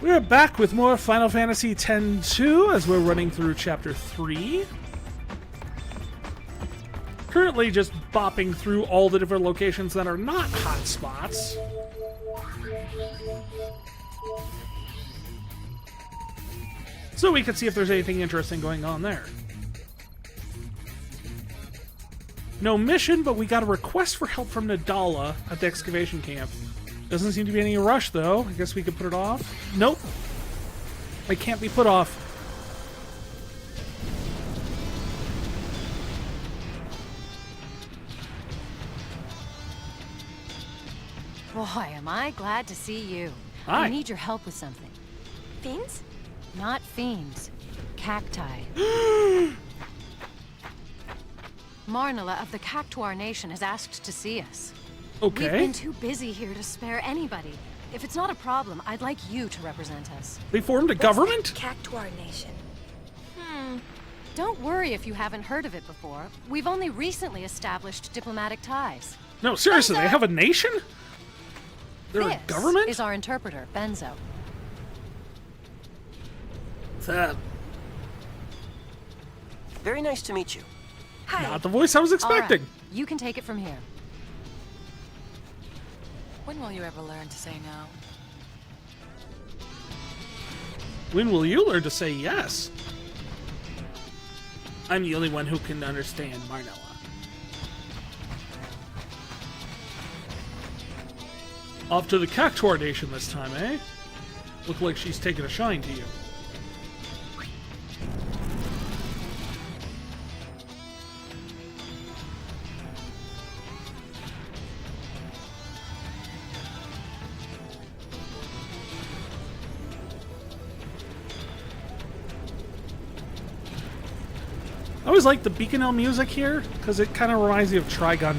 We're back with more Final Fantasy X-2 as we're running through Chapter 3. Currently just bopping through all the different locations that are not hotspots. So we can see if there's anything interesting going on there. No mission, but we got a request for help from Nadala at the excavation camp. Doesn't seem to be any rush, though. I guess we could put it off. Nope. It can't be put off. Boy, am I glad to see you. Hi. I need your help with something. Fiends? Not fiends. Cacti. Marnala of the Cactuar Nation has asked to see us. Okay. We've been too busy here to spare anybody. If it's not a problem, I'd like you to represent us. They formed a government? Cactuar Nation. Don't worry if you haven't heard of it before. We've only recently established diplomatic ties. No, seriously, they have a nation? They're a government? This is our interpreter, Benzo. Very nice to meet you. Hi. Not the voice I was expecting. All right, you can take it from here. When will you ever learn to say no? When will you learn to say yes? I'm the only one who can understand Marnella. Off to the Cactuar Nation this time, eh? Look like she's taking a shine to you. I always like the Beaconell music here, because it kind of reminds me of Trigun.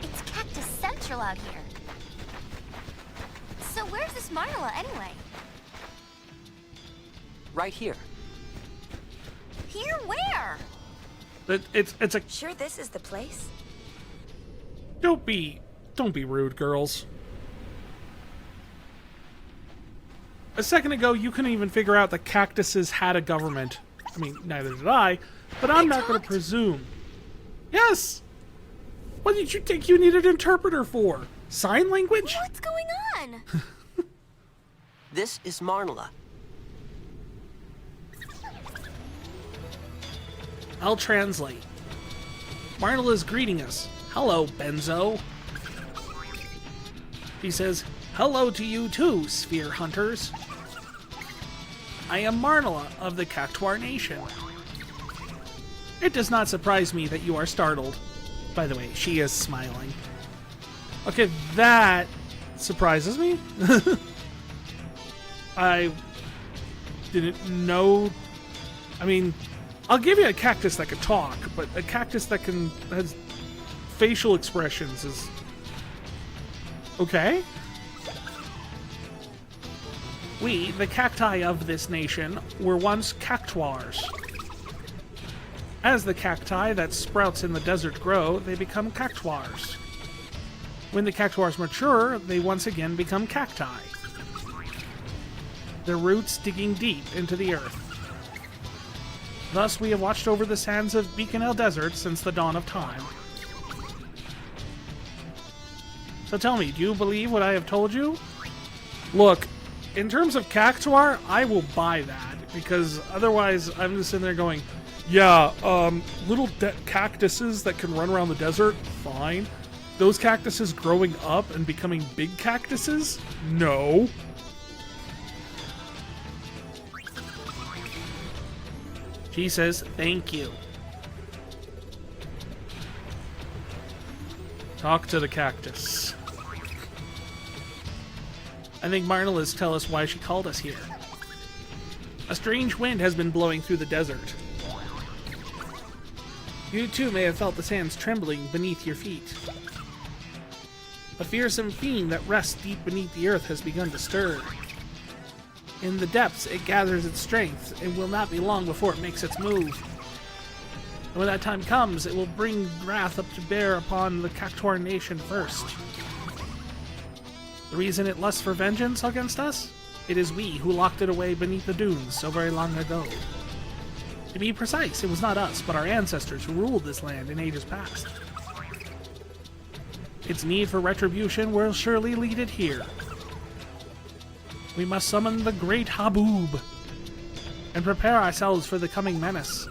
It's Cactus Central out here. So where's this Marnala anyway? Right here. Here where? It's a... Sure this is the place? Don't be rude, girls. A second ago, you couldn't even figure out that cactuses had a government. I mean, neither did I, but I'm not going to presume. Yes! What did you think you needed an interpreter for? Sign language? What's going on? This is Marnala. I'll translate. Marnala is greeting us. Hello, Benzo. He says, hello to you too, Sphere Hunters. I am Marnala of the Cactuar Nation. It does not surprise me that you are startled. By the way, she is smiling. Okay, that surprises me. I didn't know... I mean, I'll give you a cactus that can talk, but a cactus that has facial expressions is... Okay. We, the cacti of this nation, were once cactuars. As the cacti that sprouts in the desert grow, they become cactuars. When the cactuars mature, they once again become cacti. Their roots digging deep into the earth. Thus, we have watched over the sands of Beaconell Desert since the dawn of time. So tell me, do you believe what I have told you? Look, in terms of Cactuar, I will buy that, because otherwise I'm just sitting there going, yeah, little cactuses that can run around the desert, fine. Those cactuses growing up and becoming big cactuses? No. She says, thank you. Talk to the cactus. I think Marnala's tell us why she called us here. A strange wind has been blowing through the desert. You too may have felt the sands trembling beneath your feet. A fearsome fiend that rests deep beneath the earth has begun to stir. In the depths, it gathers its strength, and will not be long before it makes its move. And when that time comes, it will bring wrath up to bear upon the Cactuar Nation first. The reason it lusts for vengeance against us? It is we who locked it away beneath the dunes so very long ago. To be precise, it was not us, but our ancestors who ruled this land in ages past. Its need for retribution will surely lead it here. We must summon the great Haboob and prepare ourselves for the coming menace.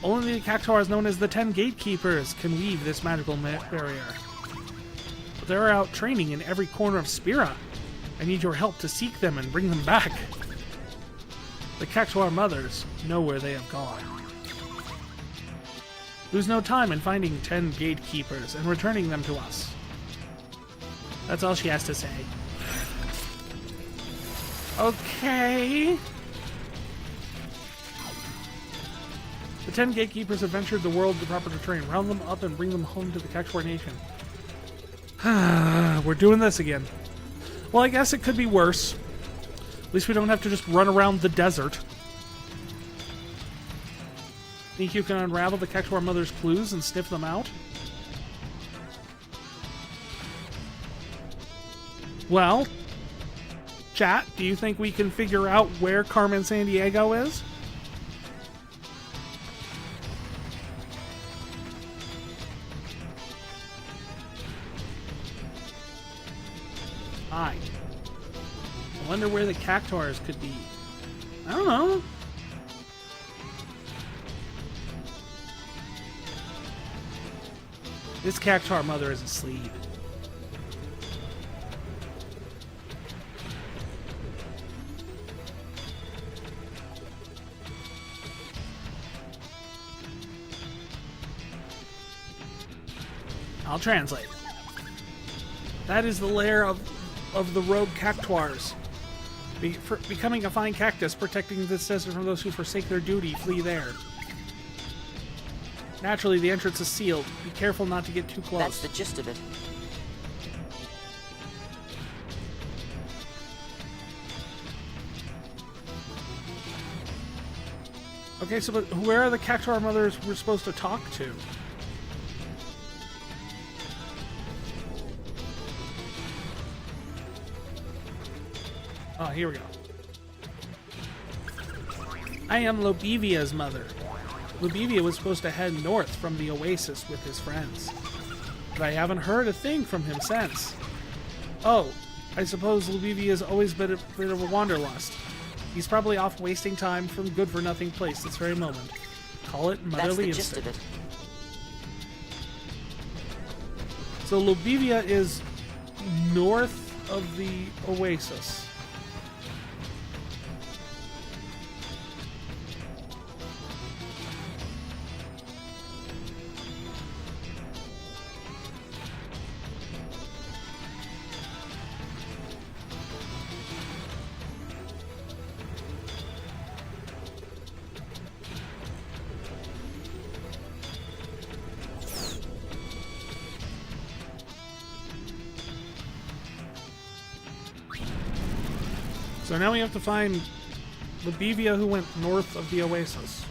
Only the Cactuars known as the 10 Gatekeepers can weave this magical barrier. But they're out training in every corner of Spira. I need your help to seek them and bring them back. The Cactuar mothers know where they have gone. Lose no time in finding 10 Gatekeepers and returning them to us. That's all she has to say. Okay. The 10 Gatekeepers have ventured the world the proper to train. Round them up and bring them home to the Cactuar Nation. We're doing this again. Well, I guess it could be worse. At least we don't have to just run around the desert. Think you can unravel the Cactuar Mother's clues and sniff them out? Well, chat, do you think we can figure out where Carmen Sandiego is? I wonder where the Cactuars could be. I don't know. This Cactuar mother is asleep. I'll translate. That is the lair of the rogue Cactuars. Becoming a fine cactus, protecting this desert from those who forsake their duty, flee there. Naturally, the entrance is sealed. Be careful not to get too close. That's the gist of it. Okay, so but where are the Cactuar mothers we're supposed to talk to? Oh, here we go. I am Lobevia's mother. Lobevia was supposed to head north from the oasis with his friends. But I haven't heard a thing from him since. Oh, I suppose Lobevia's always been a bit of a wanderlust. He's probably off wasting time from good-for-nothing place this very moment. Call it motherly That's the gist instinct. of it. So Lobevia is north of the oasis. So now we have to find Lobevia who went north of the oasis.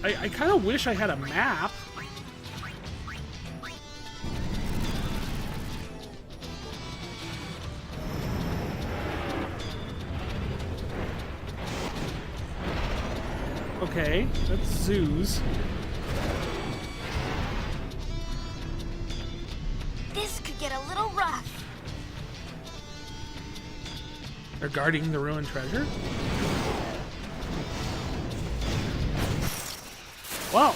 I kind of wish I had a map. Okay, that's zoos. This could get a little rough. They're guarding the ruined treasure? Wow.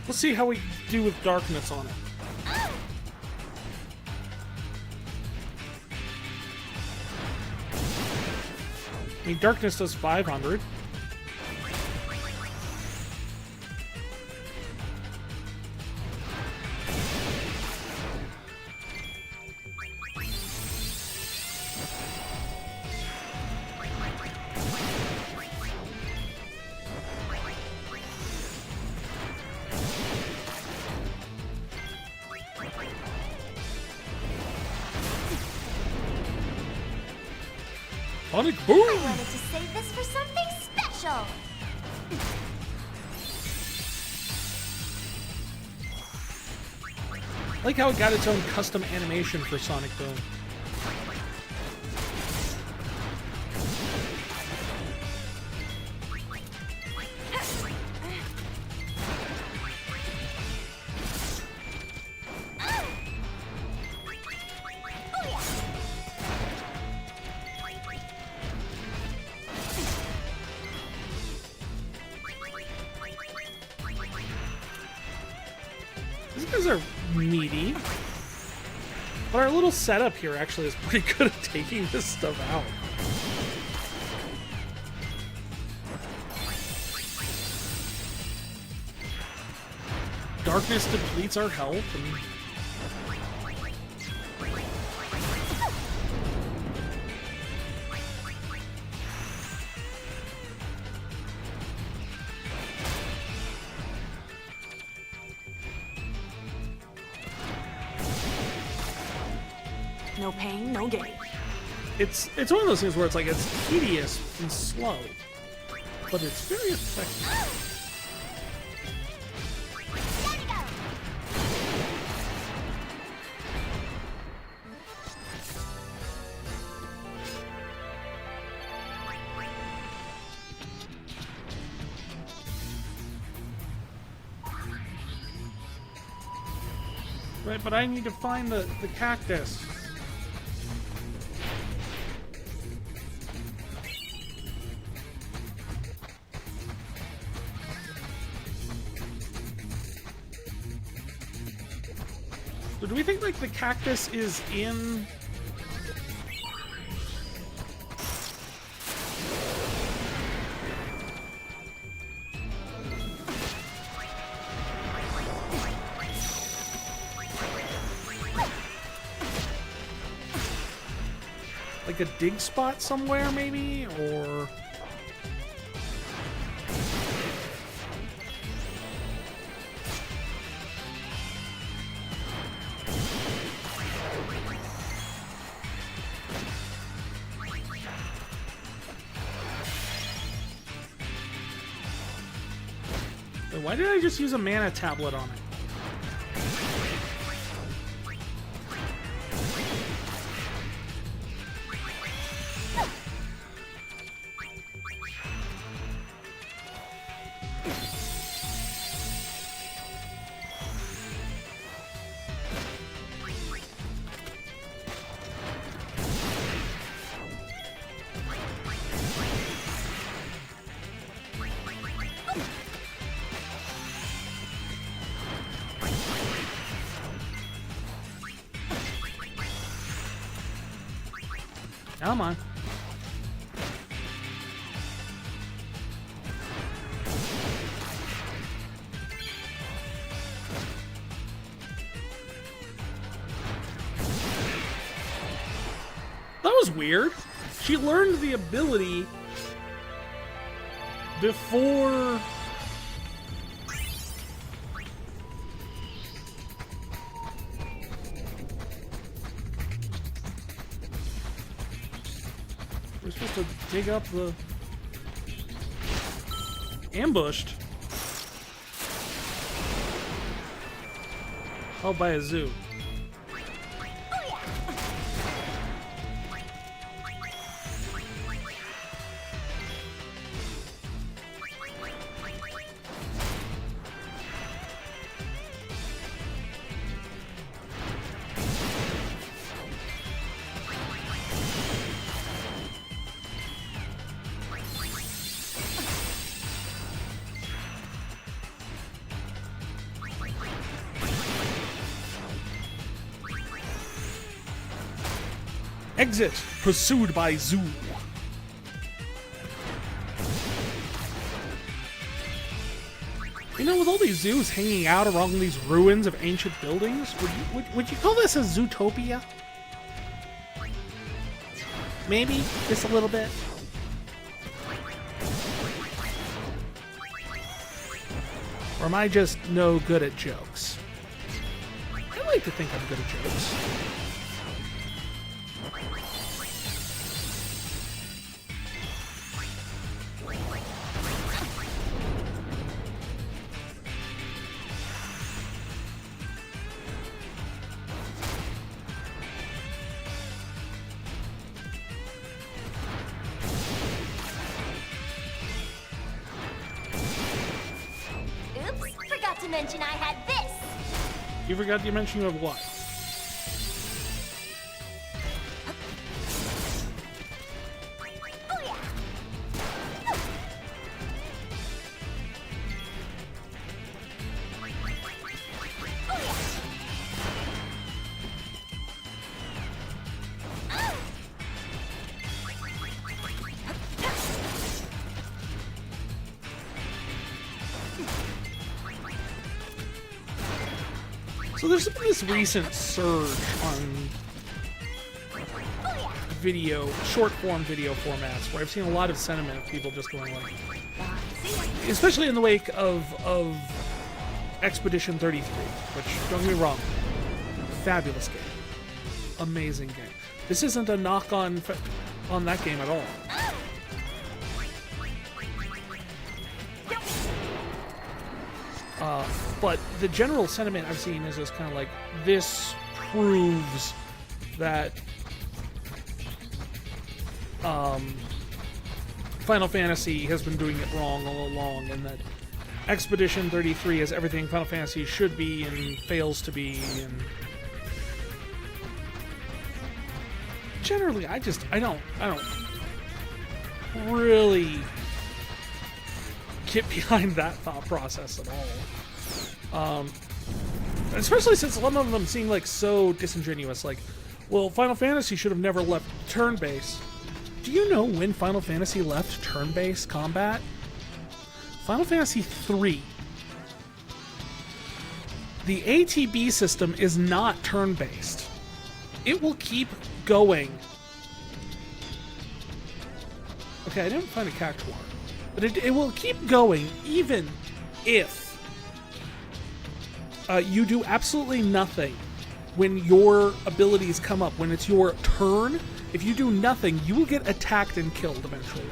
We'll see how we do with darkness on it. I mean, darkness does 500. Sonic boom! I wanted to save this for something special. I like how it got its own custom animation for Sonic Boom. These guys are meaty. But our little setup here actually is pretty good at taking this stuff out. Darkness depletes our health. And No pain, no gain. it's one of those things where it's like it's tedious and slow, but it's very effective. Right, but I need to find the cactus. So do we think like the cactus is in like a dig spot somewhere maybe, or why did I just use a mana tablet on it? Come on. That was weird. She learned the ability before... We're supposed to dig up the... Ambushed. Oh, by a zoo. Exit, pursued by zoo. know, with all these zoos hanging out around these ruins of ancient buildings, would you call this a zootopia? Maybe just a little bit. Or am I just no good at jokes? I like to think I'm good at jokes. Oops, forgot to mention I had this. You forgot to mention of what? Oh yeah. So there's been this recent surge on video, short form video formats where I've seen a lot of sentiment of people just going like, especially in the wake of Expedition 33, which, don't get me wrong, fabulous game, amazing game. This isn't a knock on that game at all. But the general sentiment I've seen is just kind of like, this proves that Final Fantasy has been doing it wrong all along, and that Expedition 33 is everything Final Fantasy should be and fails to be, and generally I don't really get behind that thought process at all. Especially since a lot of them seem like so disingenuous, like, well, Final Fantasy should have never left turn-based. Do you know when Final Fantasy left turn-based combat? Final Fantasy 3. The ATB system is not turn-based. It will keep going. Okay, I didn't find a Cactuar. But it will keep going even if you do absolutely nothing when your abilities come up. When it's your turn, if you do nothing, you will get attacked and killed eventually.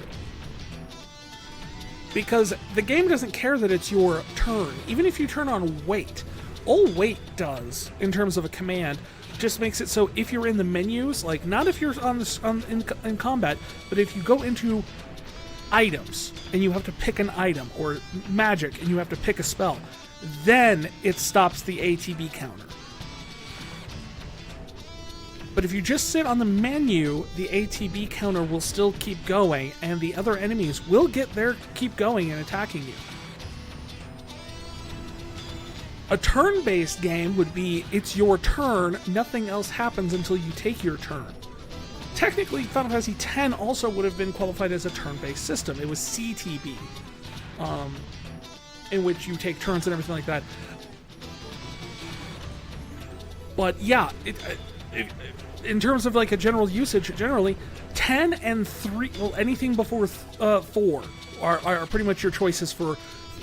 Because the game doesn't care that it's your turn. Even if you turn on wait, all wait does, in terms of a command, just makes it so if you're in the menus, like, not if you're in combat, but if you go into items and you have to pick an item, or magic and you have to pick a spell, then it stops the ATB counter. But if you just sit on the menu, the ATB counter will still keep going, and the other enemies will keep going and attacking you. A turn-based game would be, it's your turn, nothing else happens until you take your turn. Technically, Final Fantasy X also would have been qualified as a turn-based system. It was CTB, in which you take turns and everything like that. But yeah, in terms of like a general usage, generally, 10 and 3, well, anything before 4 are pretty much your choices for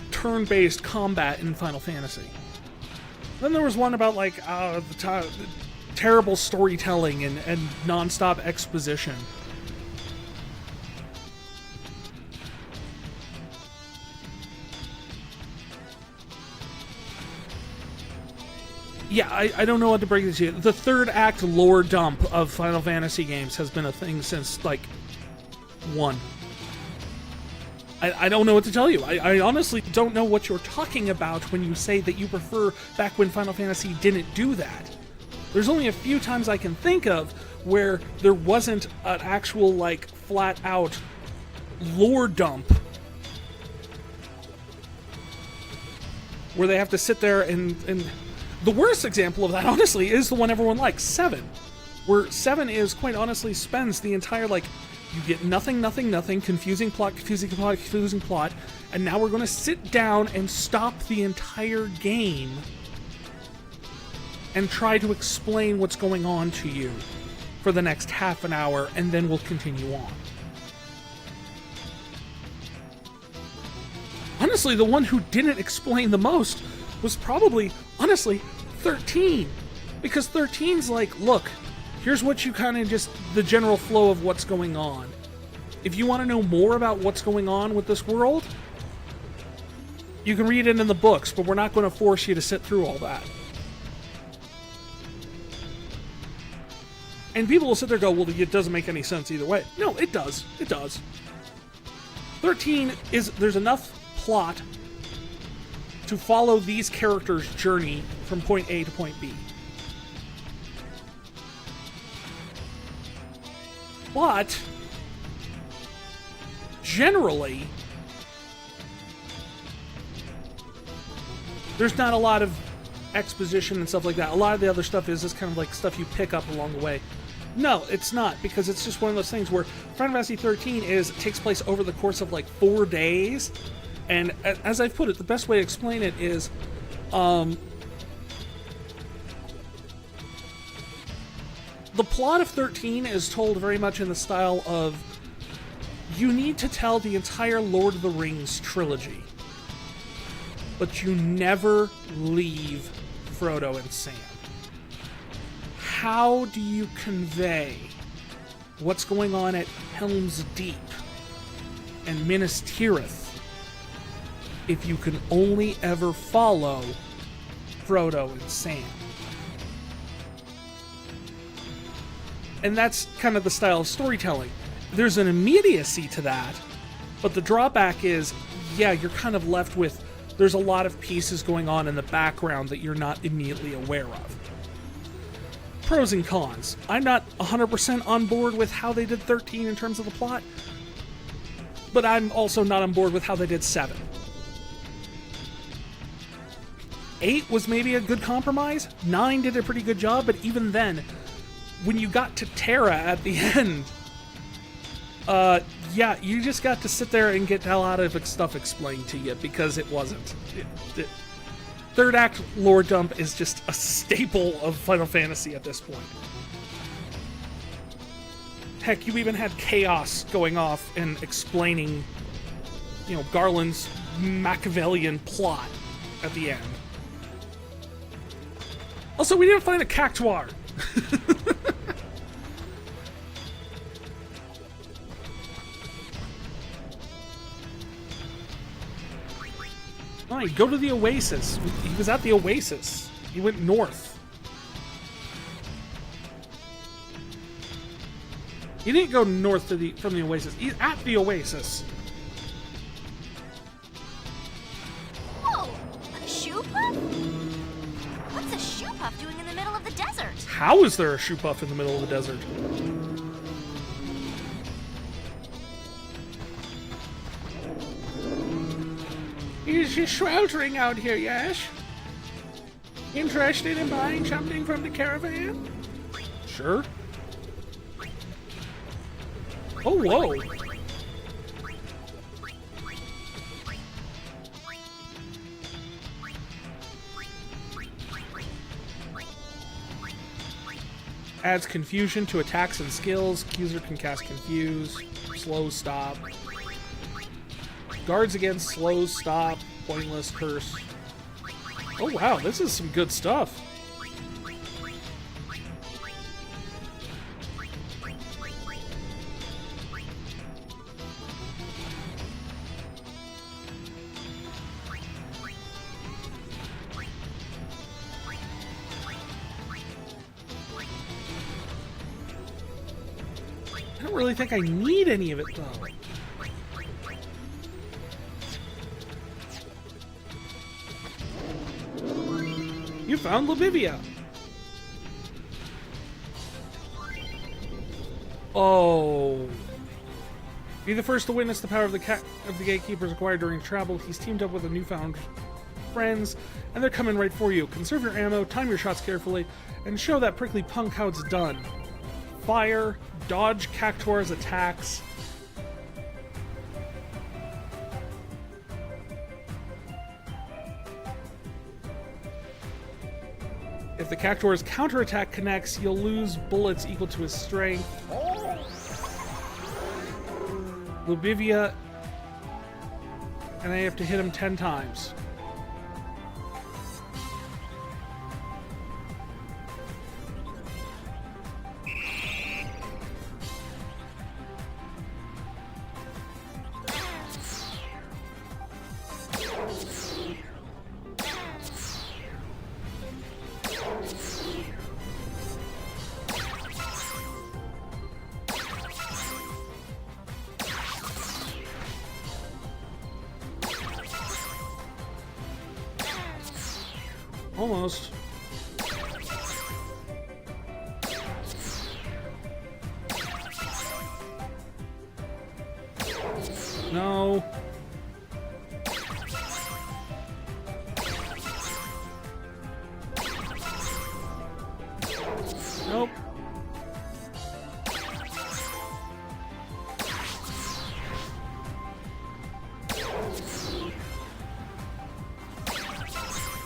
turn-based combat in Final Fantasy. Then there was one about like the terrible storytelling and non-stop exposition. Yeah, I don't know what to break this to you. The third act lore dump of Final Fantasy games has been a thing since, like, 1. I don't know what to tell you. I honestly don't know what you're talking about when you say that you prefer back when Final Fantasy didn't do that. There's only a few times I can think of where there wasn't an actual, like, flat-out lore dump where they have to sit there and the worst example of that, honestly, is the one everyone likes, 7. Where 7 is, quite honestly, spends the entire, like, You get nothing, nothing, nothing, confusing plot, confusing plot, confusing plot, and now we're going to sit down and stop the entire game and try to explain what's going on to you for the next half an hour, and then we'll continue on. Honestly, the one who didn't explain the most was probably, honestly, 13. Because 13's like, look, here's what you kind of just, the general flow of what's going on. If you want to know more about what's going on with this world, you can read it in the books, but we're not going to force you to sit through all that. And people will sit there and go, well, it doesn't make any sense either way. No, it does. It does. 13 is, there's enough plot to follow these characters' journey from point A to point B. But generally, there's not a lot of exposition and stuff like that. A lot of the other stuff is just kind of like stuff you pick up along the way. No, it's not, because it's just one of those things where Final Fantasy 13 takes place over the course of like 4 days, and as I've put it, the best way to explain it is, the plot of 13 is told very much in the style of, you need to tell the entire Lord of the Rings trilogy, but you never leave Frodo and Sam. How do you convey what's going on at Helm's Deep and Minas Tirith if you can only ever follow Frodo and Sam? And that's kind of the style of storytelling. There's an immediacy to that, but the drawback is, yeah, you're kind of left with, there's a lot of pieces going on in the background that you're not immediately aware of. Pros and cons. I'm not 100% on board with how they did 13 in terms of the plot, but I'm also not on board with how they did 7. 8 was maybe a good compromise. 9 did a pretty good job, but even then, when you got to Terra at the end, yeah, you just got to sit there and get a lot of stuff explained to you, because it wasn't. Third act lore dump is just a staple of Final Fantasy at this point. Heck, you even had Chaos going off and explaining, you know, Garland's Machiavellian plot at the end. Also, we didn't find a Cactuar. Fine, go to the Oasis. He was at the Oasis. He went north. He didn't go north to from the Oasis. He's at the Oasis. Whoa! A shoe puff? What's a shoe puff doing in the middle of the desert? How is there a shoe puff in the middle of the desert? Is she sweltering out here, yes? Interested in buying something from the caravan? Sure. Oh, whoa. Adds confusion to attacks and skills. User can cast Confuse, Slow Stop. Guards against Slow Stop, Pointless Curse. Oh wow, this is some good stuff. I don't really think I need any of it though. You found Labivia. Oh. Be the first to witness the power of the gatekeepers acquired during travel. He's teamed up with a newfound friends, and they're coming right for you. Conserve your ammo, time your shots carefully, and show that prickly punk how it's done. fire, dodge Cactuar's attacks. If the Cactuar's counterattack connects, you'll lose bullets equal to his strength. Lubivia, and I have to hit him 10 times. Almost. No. Nope.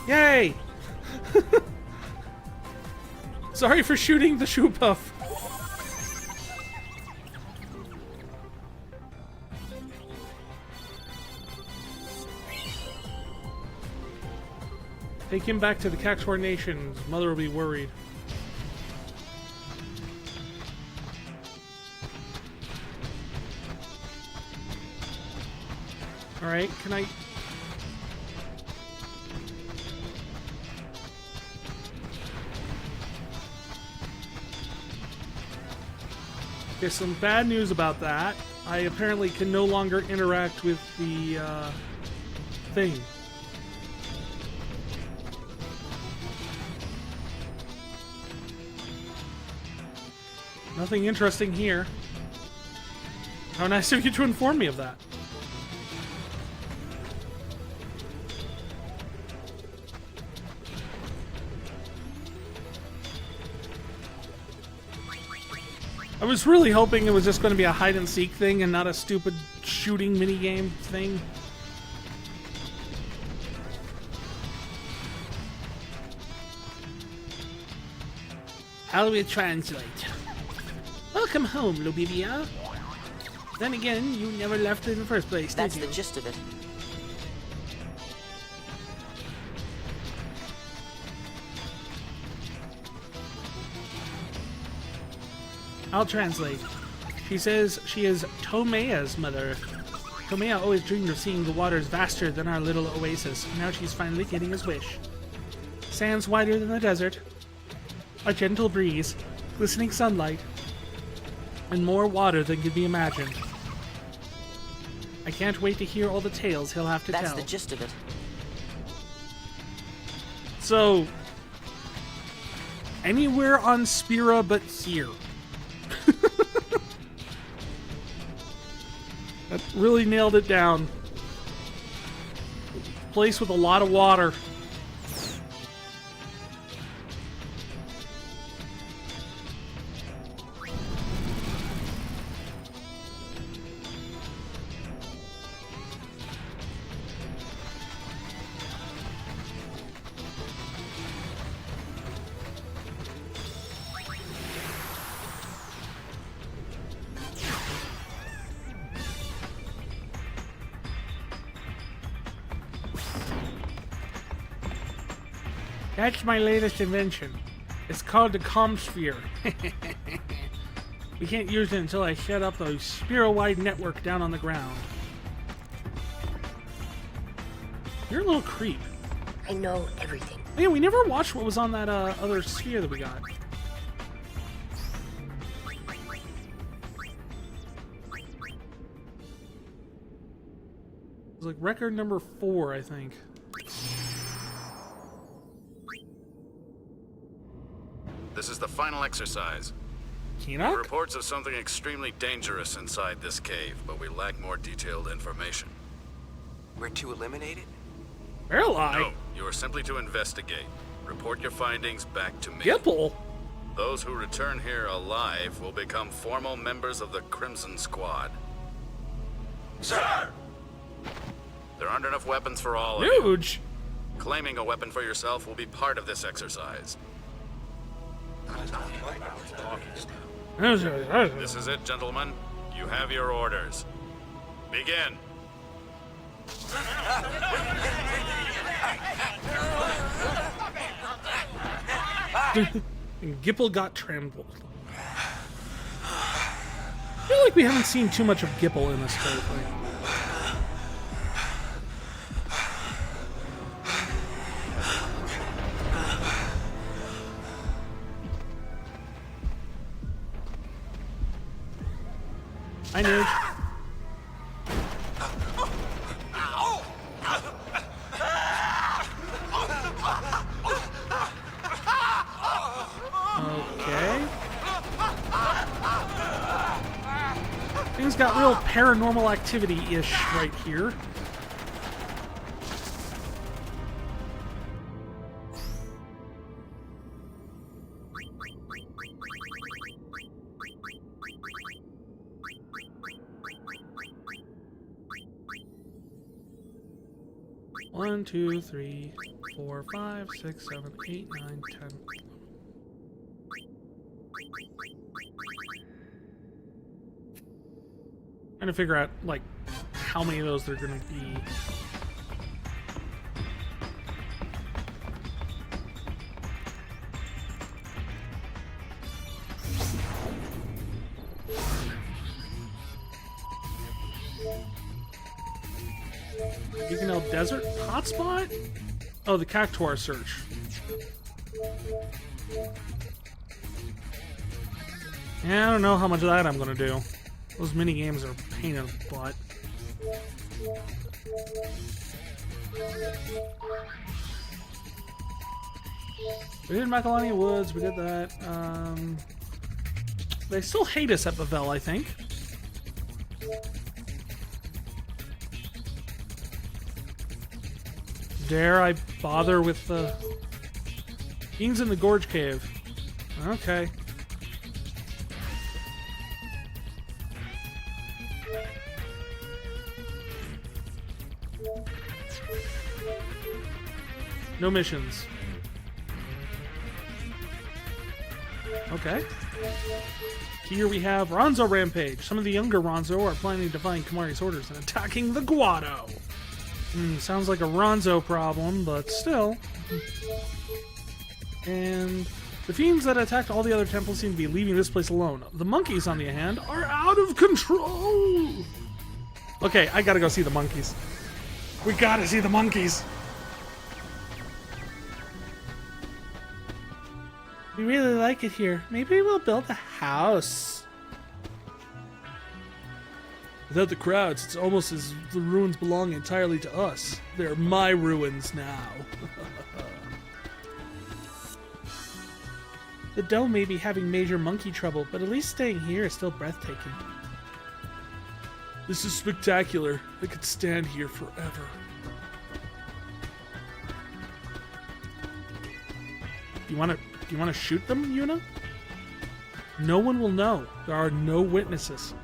Yay! Sorry for shooting the shoe puff. Take him back to the Cactuar Nation. His mother will be worried. Alright, can I... There's some bad news about that. I apparently can no longer interact with the thing. Nothing interesting here. How nice of you to inform me of that. I was really hoping it was just going to be a hide-and-seek thing and not a stupid shooting minigame thing. How we translate? Welcome home, Lubivia. Then again, you never left in the first place, That's did you? the gist of it. I'll translate. She says she is Tomea's mother. Tomea always dreamed of seeing the waters vaster than our little oasis. Now she's finally getting his wish. Sands wider than the desert. A gentle breeze. Glistening sunlight. And more water than could be imagined. I can't wait to hear all the tales he'll have to tell. That's the gist of it. So, anywhere on Spira but here. That really nailed it down. Place with a lot of water. That's my latest invention. It's called the Calm Sphere. We can't use it until I set up a Spira-wide network down on the ground. You're a little creep. I know everything. Yeah, we never watched what was on that other sphere that we got. It was like record number 4, I think. This is the final exercise. Keenock? Reports of something extremely dangerous inside this cave, but we lack more detailed information. We're to eliminate it? Where lie? No, you are simply to investigate. Report your findings back to me. Gipple? Those who return here alive will become formal members of the Crimson Squad. Sir! There aren't enough weapons for all of you. Huge. Claiming a weapon for yourself will be part of this exercise. This is it, gentlemen. You have your orders. Begin. And Gipple got trampled. I feel like we haven't seen too much of Gipple in this whole thing. I knew. Okay. Things got real paranormal activity-ish right here. One, 2, 3, 4, 5, 6, 7, 8, 9, 10. Trying to figure out, like, how many of those there are going to be. Gigantuar Desert hotspot? Oh, the Cactuar search. Yeah, I don't know how much of that I'm gonna do. Those mini games are a pain in the butt. We did Macalania Woods, we did that. They still hate us at Bavel, I think. Dare I bother with the Beans in the Gorge Cave? Okay. No missions. Okay. Here we have Ronzo Rampage. Some of the younger Ronzo are planning to defying Kamari's orders and attacking the Guado. Sounds like a Ronzo problem, but still. And the fiends that attacked all the other temples seem to be leaving this place alone. The monkeys, on the other hand, are out of control. Okay, I gotta go see the monkeys. We gotta see the monkeys. We really like it here. Maybe we'll build a house. Without the crowds, it's almost as if the ruins belong entirely to us. They're my ruins now. The dome may be having major monkey trouble, but at least staying here is still breathtaking. This is spectacular. I could stand here forever. Do you want to shoot them, Yuna? No one will know. There are no witnesses.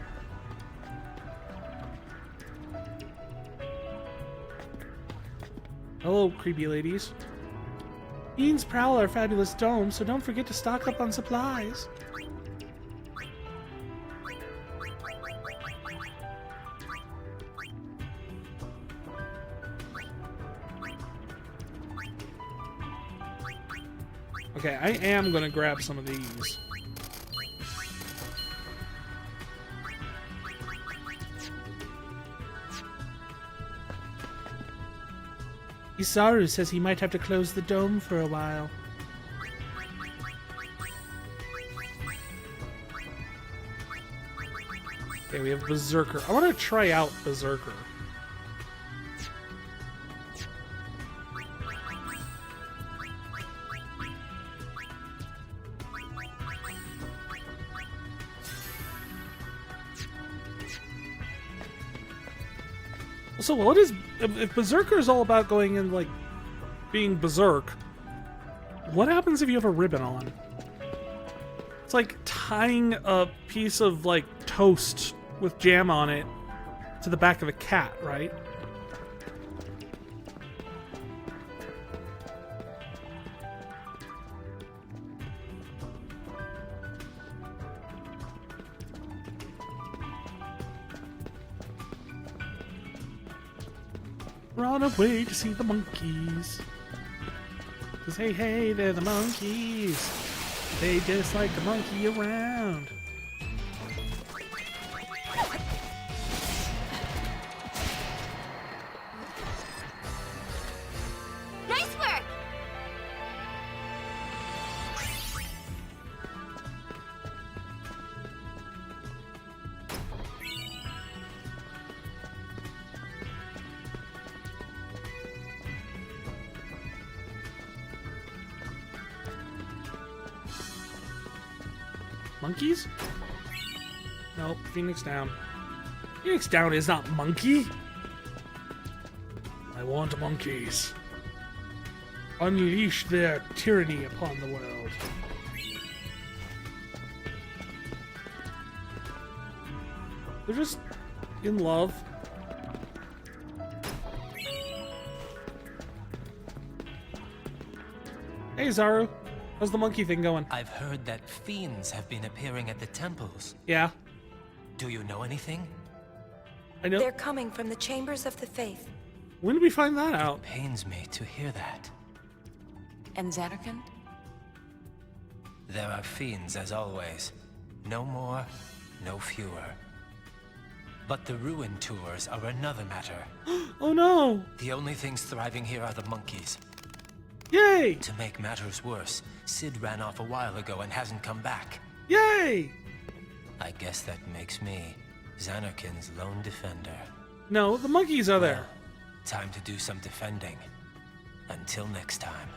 Hello, creepy ladies. Fiends prowl our fabulous dome, so don't forget to stock up on supplies. Okay, I am gonna grab some of these. Isaru says he might have to close the dome for a while. Okay, we have Berserker. I want to try out Berserker. So what is... If Berserker is all about going in, like, being berserk, what happens if you have a ribbon on? It's like tying a piece of like toast with jam on it to the back of a cat, right? Run away to see the monkeys. 'Cause hey, hey, they're the monkeys. They just like to monkey around. Nice work! Monkeys? Nope, Phoenix down. Phoenix down is not monkey. I want monkeys. Unleash their tyranny upon the world. They're just in love. Hey, Zaru. How's the monkey thing going? I've heard that fiends have been appearing at the temples. Yeah, Do you know anything? I know. They're coming from the chambers of the faith. When did we find that out? Pains me to hear that. And Xanarkand? There are fiends as always. No more, no fewer. But the ruin tours are another matter. Oh no! The only things thriving here are the monkeys. Yay! To make matters worse, Sid ran off a while ago and hasn't come back. Yay! I guess that makes me Xanarkand's lone defender. No, the monkeys are there. Time to do some defending. Until next time.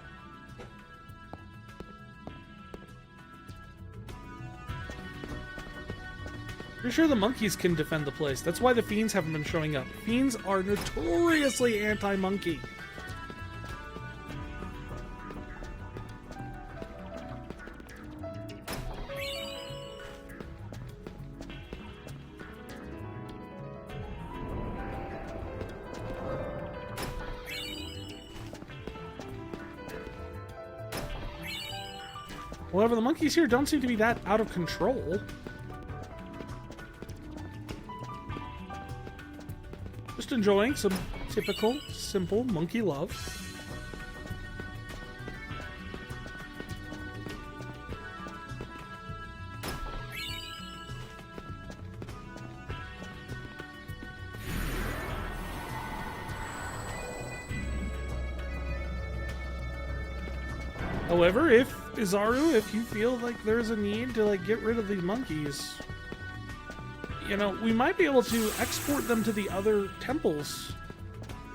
Pretty sure the monkeys can defend the place. That's why the fiends haven't been showing up. Fiends are notoriously anti-monkey. However, the monkeys here don't seem to be that out of control. Just enjoying some typical, simple monkey love. However, if Izaru, if you feel like there's a need to like get rid of these monkeys, you know, we might be able to export them to the other temples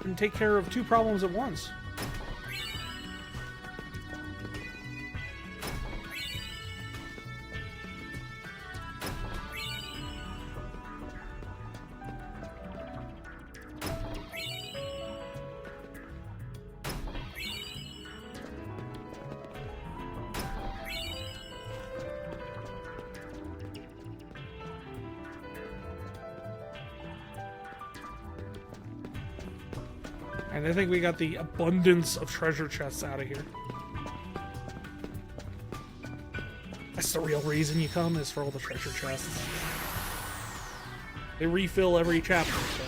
and take care of two problems at once. And I think we got the abundance of treasure chests out of here. That's the real reason you come, is for all the treasure chests. They refill every chapter, so.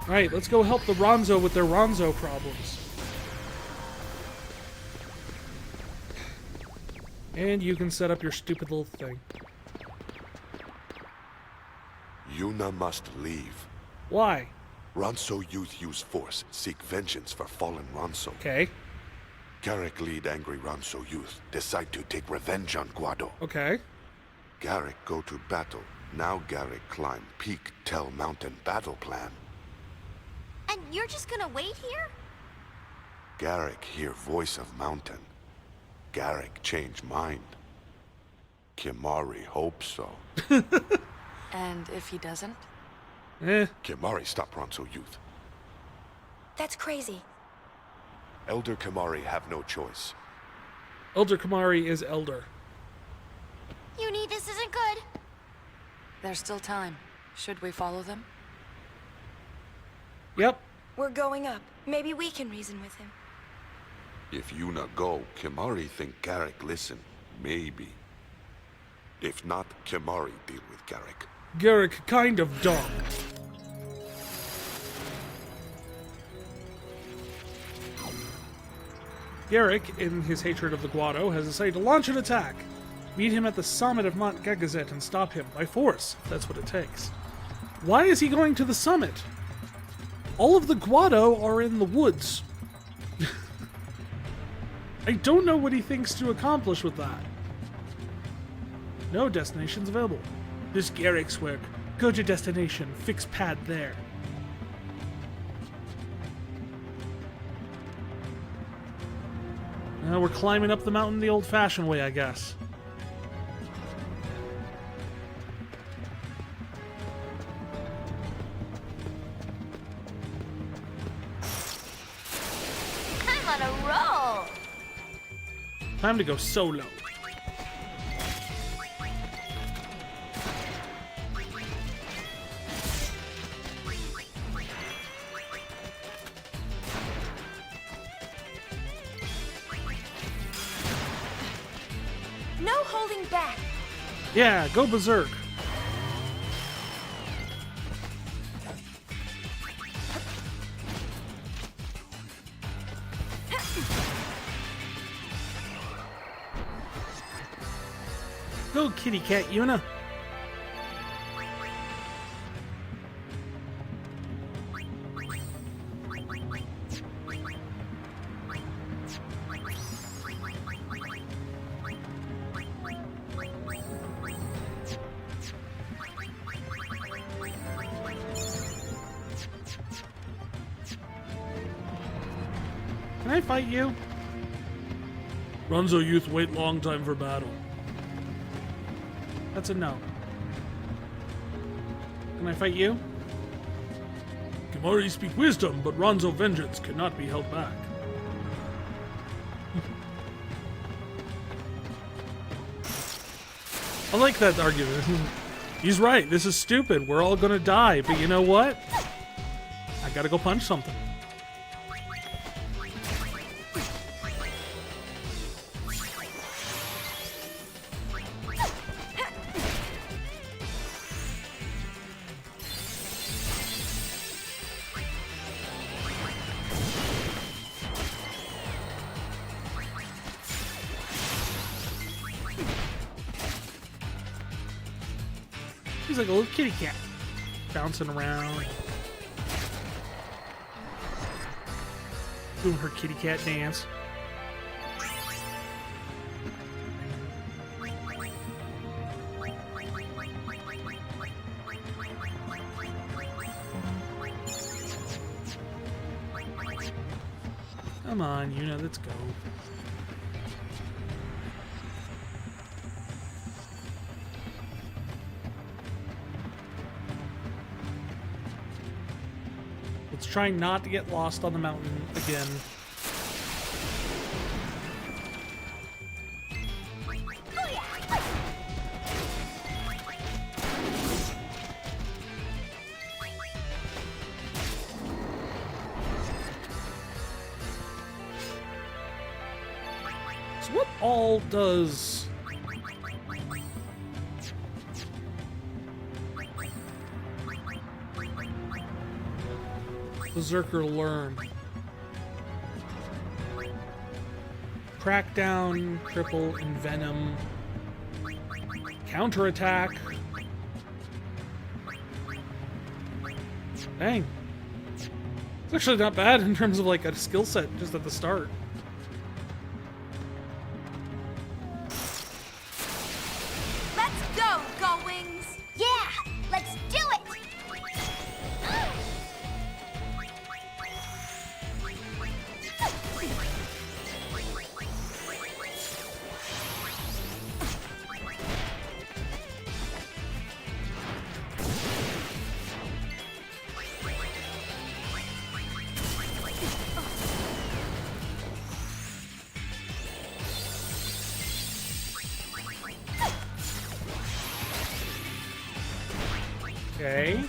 Alright, let's go help the Ronzo with their Ronzo problems. And you can set up your stupid little thing. Yuna must leave. Why? Ronso youth use force, seek vengeance for fallen Ronso. Okay. Garrick lead angry Ronso youth, decide to take revenge on Guado. Okay. Garrick go to battle. Now Garrick climb Peak Tell Mountain battle plan. And you're just gonna wait here? Garrick hear voice of mountain. Garrick change mind. Kimari hope so. And if he doesn't? Kimahri, stop Ronso Youth. That's crazy. Elder Kimahri have no choice. Elder Kimahri is elder. Uni, this isn't good. There's still time. Should we follow them? Yep. We're going up. Maybe we can reason with him. If Yuna go, Kimahri think Garrick listen. Maybe. If not, Kimahri deal with Garrick. Garrick kind of dumb. Garrick, in his hatred of the Guado, has decided to launch an attack. Meet him at the summit of Mount Gegazet and stop him by force, if that's what it takes. Why is he going to the summit? All of the Guado are in the woods. I don't know what he thinks to accomplish with that. No destinations available. This Garrick's work. Go to destination, fix pad there. We're climbing up the mountain the old-fashioned way, I guess. I'm on a roll. Time to go solo. No holding back. Yeah, go berserk. Go, kitty cat Yuna. Can I fight you? Ronso Youth wait long time for battle. That's a no. Can I fight you? Kimahri speak wisdom, but Ronso vengeance cannot be held back. I like that argument. He's right, this is stupid. We're all gonna die, but you know what? I gotta go punch something. He's like a little kitty cat, bouncing around, doing her kitty cat dance. Come on, Yuna, let's go. Let's try not to get lost on the mountain again. So what all does... Berserker learn? Crackdown, cripple, envenom, counterattack. Dang. It's actually not bad in terms of like a skill set just at the start. Let's go, Go-Wings! Yeah, let's do it. Okay.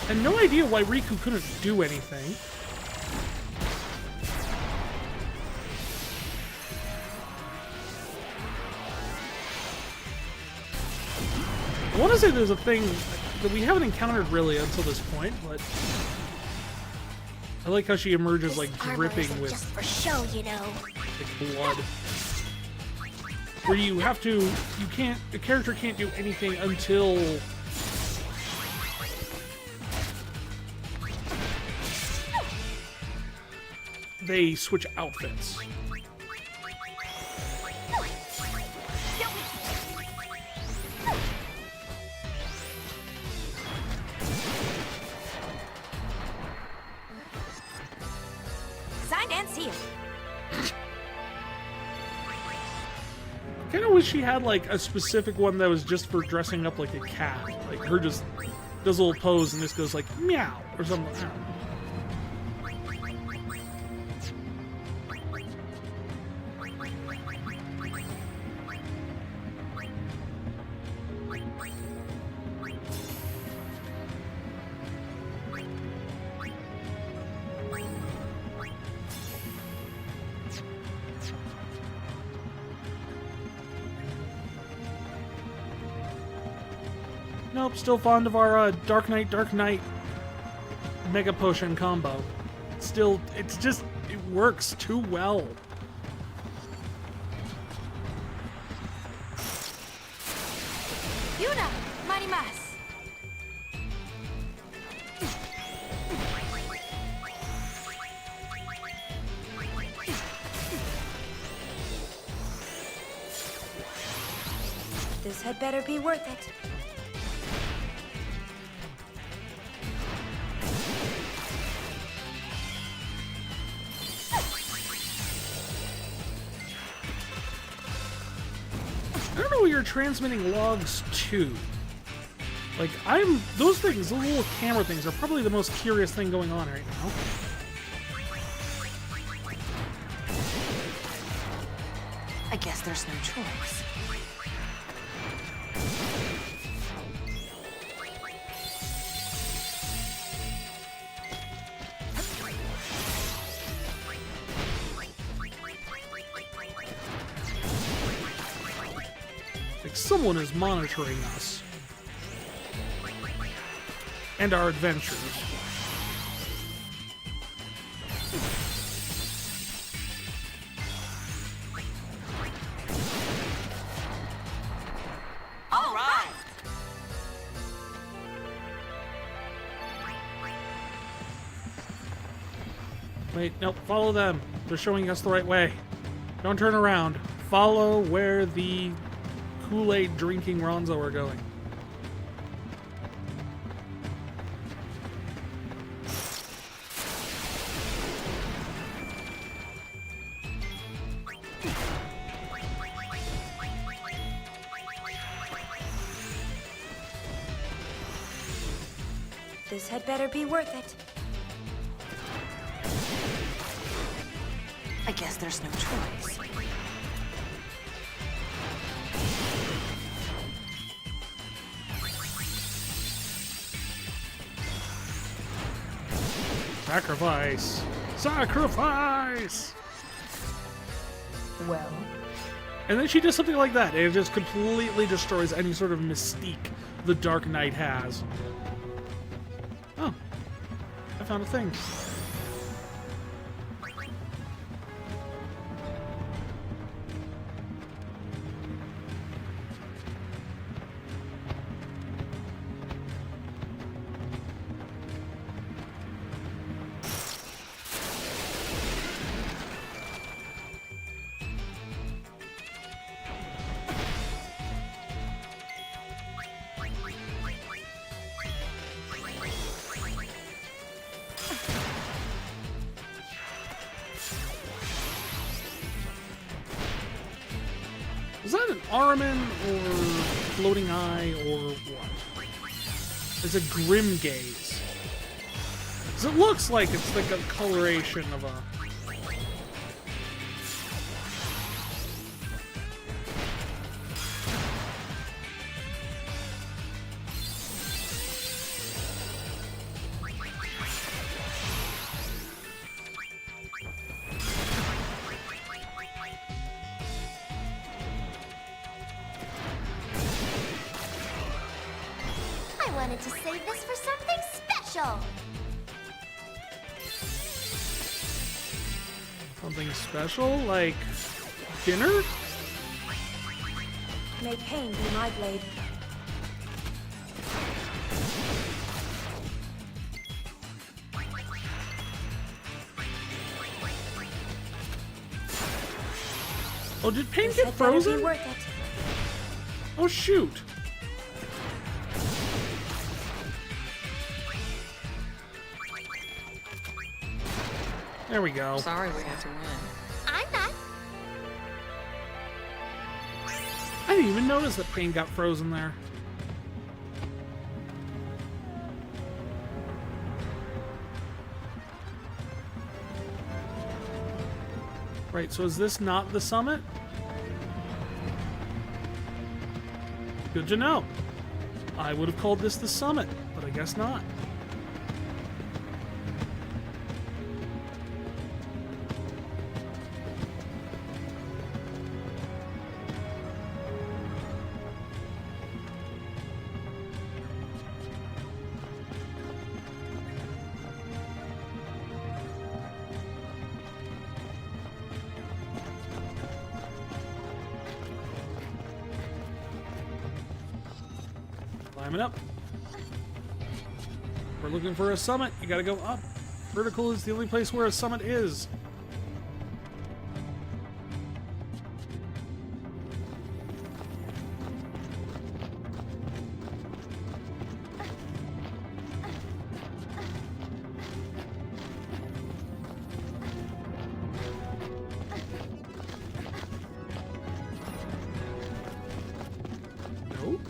And no idea why Riku couldn't do anything. I want to say there's a thing that we haven't encountered really until this point, but I like how she emerges like dripping with just for show, you know. like blood. Where you have to, you can't, the character can't do anything until they switch outfits. Signed and sealed. I kind of wish she had like a specific one that was just for dressing up like a cat. Like her just does a little pose and just goes like meow or something. I don't know. Nope, still fond of our Dark Knight Mega Potion combo. Still, it's just, it works too well. Yuna, marimas. This had better be worth it. I don't know what you're transmitting logs to. Like, those things, those little camera things are probably the most curious thing going on right now. I guess there's no choice. Like, someone is monitoring us. And our adventures. All right. Wait, nope, follow them. They're showing us the right way. Don't turn around. Follow where the Kool-Aid drinking Ronzo are going. This had better be worth it. I guess there's no choice. Sacrifice! Sacrifice! Well, And then she does something like that. It just completely destroys any sort of mystique the Dark Knight has. Oh. I found a thing. Is that an Araman or floating eye or what? It's a grim gaze. 'Cause it looks like it's like a coloration of a... I wanted to save this for something special. Something special? Like dinner? May pain be my blade. Oh, did pain This get had better be frozen? worth it. Oh, shoot. There we go. Sorry we had to win. I'm not. I didn't even notice that pain got frozen there. Right, so is this not the summit? Good to know. I would have called this the summit, but I guess not. Climbing up. We're looking for a summit. You gotta go up. Vertical is the only place where a summit is. Nope.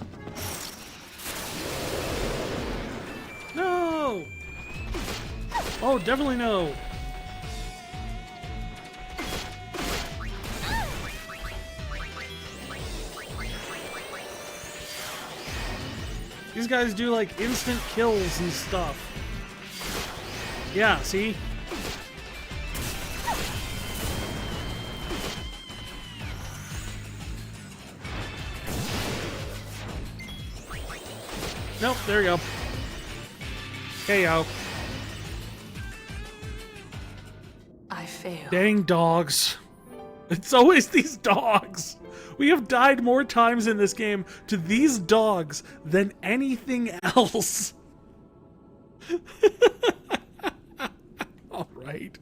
No! Oh, definitely no. These guys do like instant kills and stuff. Yeah, see? Nope, there you go. KO. I failed. Dang dogs. It's always these dogs. We have died more times in this game to these dogs than anything else. All right.